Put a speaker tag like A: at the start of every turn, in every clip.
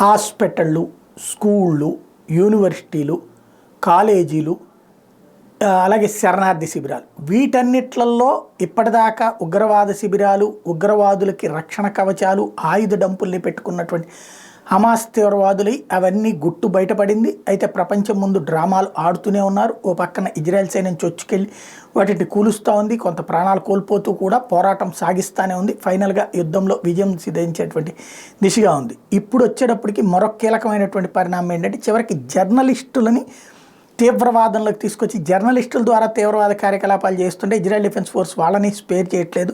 A: హాస్పిటళ్ళు, స్కూళ్ళు, యూనివర్సిటీలు, కాలేజీలు, అలాగే శరణార్థి శిబిరాలు, వీటన్నిట్లలో ఇప్పటిదాకా ఉగ్రవాద శిబిరాలు, ఉగ్రవాదులకి రక్షణ కవచాలు, ఆయుధ డంపుల్ని పెట్టుకున్నటువంటి హమాస్ తీవ్రవాదులై అవన్నీ గుట్టు బయటపడింది. అయితే ప్రపంచం ముందు డ్రామాలు ఆడుతూనే ఉన్నారు. ఓ పక్కన ఇజ్రాయెల్ సైన్యం చొచ్చుకెళ్ళి వాటిని కూలుస్తూ ఉంది, కొంత ప్రాణాలు కోల్పోతూ కూడా పోరాటం సాగిస్తూనే ఉంది. ఫైనల్గా యుద్ధంలో విజయం సిద్ధించేటువంటి దిశగా ఉంది. ఇప్పుడు వచ్చేటప్పటికి మరొక కీలకమైనటువంటి పరిణామం ఏంటంటే, చివరికి జర్నలిస్టులని తీవ్రవాదంలోకి తీసుకొచ్చి జర్నలిస్టుల ద్వారా తీవ్రవాద కార్యకలాపాలు చేస్తుంటే ఇజ్రాయెల్ డిఫెన్స్ ఫోర్స్ వాళ్ళని స్పేర్ చేయట్లేదు,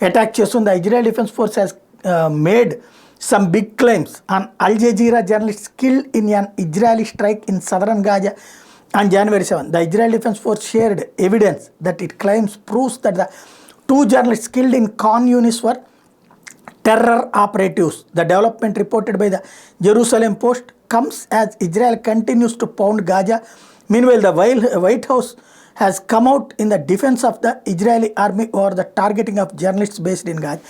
A: అటాక్ చేస్తుంది. Israel defence force has made some big claims on Al Jazeera journalists killed in an Israeli strike in southern Gaza on January 7. The Israel Defense Force shared evidence that it claims proves that the 2 journalists killed in Khan Yunis were terror operatives. The development reported by the Jerusalem Post comes as Israel continues to pound Gaza. Meanwhile, the White House has come out in the defense of the Israeli army over the targeting of journalists based in Gaza.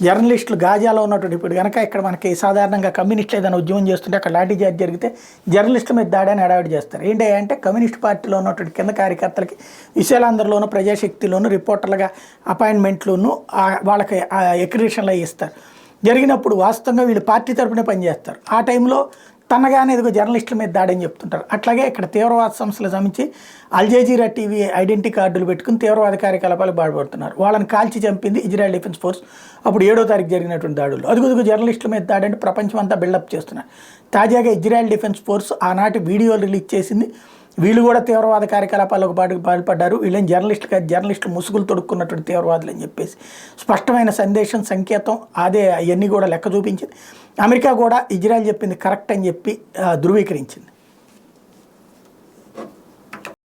A: జర్నలిస్టులు గాజాలో ఉన్నటువంటి ఇప్పుడు కనుక ఇక్కడ మనకి సాధారణంగా కమ్యూనిస్టులు ఏదైనా ఉద్యమం చేస్తుంటే అక్కడ లాఠీ చార్జ్ జరిగితే జర్నలిస్టుల మీద దాడి అని హడావిడి చేస్తారు. ఏంటి అంటే కమ్యూనిస్ట్ పార్టీలో ఉన్నటువంటి కింద కార్యకర్తలకి విశాలాంధ్రలోను ప్రజాశక్తిలోను రిపోర్టర్లుగా అపాయింట్మెంట్లను వాళ్ళకి ఎక్రిడిషన్లు ఇస్తారు. జరిగినప్పుడు వాస్తవంగా వీళ్ళు పార్టీ తరపునే పనిచేస్తారు. ఆ టైంలో తనగానే ఎదుగు జర్నలిస్టుల మీద దాడని చెప్తుంటారు. అట్లాగే ఇక్కడ తీవ్రవాద సంస్థలు సంబంధించి అల్ జజీరా టీవీ ఐడెంటిటీ కార్డులు పెట్టుకుని తీవ్రవాద కార్యకలాపాలకు బాధపడుతున్నారు. వాళ్ళని కాల్చి చంపింది ఇజ్రాయెల్ డిఫెన్స్ ఫోర్స్. అప్పుడు 7వ తారీఖు జరిగినటువంటి దాడులు అదుగుదుగు జర్నలిస్టుల మీద దాడంటే ప్రపంచం అంతా బిల్డప్ చేస్తున్నారు. తాజాగా ఇజ్రాయెల్ డిఫెన్స్ ఫోర్స్ ఆనాటి వీడియోలు రిలీజ్ చేసింది. వీళ్ళు కూడా తీవ్రవాద కార్యకలాపాలకు పాల్పడ్డారు. వీళ్ళని జర్నలిస్టులు ముసుగులు తొడుక్కున్నటువంటి తీవ్రవాదులు అని చెప్పేసి స్పష్టమైన సందేశం, సంకేతం అవన్నీ కూడా లెక్క చూపించింది. అమెరికా కూడా ఇజ్రాయెల్ చెప్పింది కరెక్ట్ అని చెప్పి ధృవీకరించింది.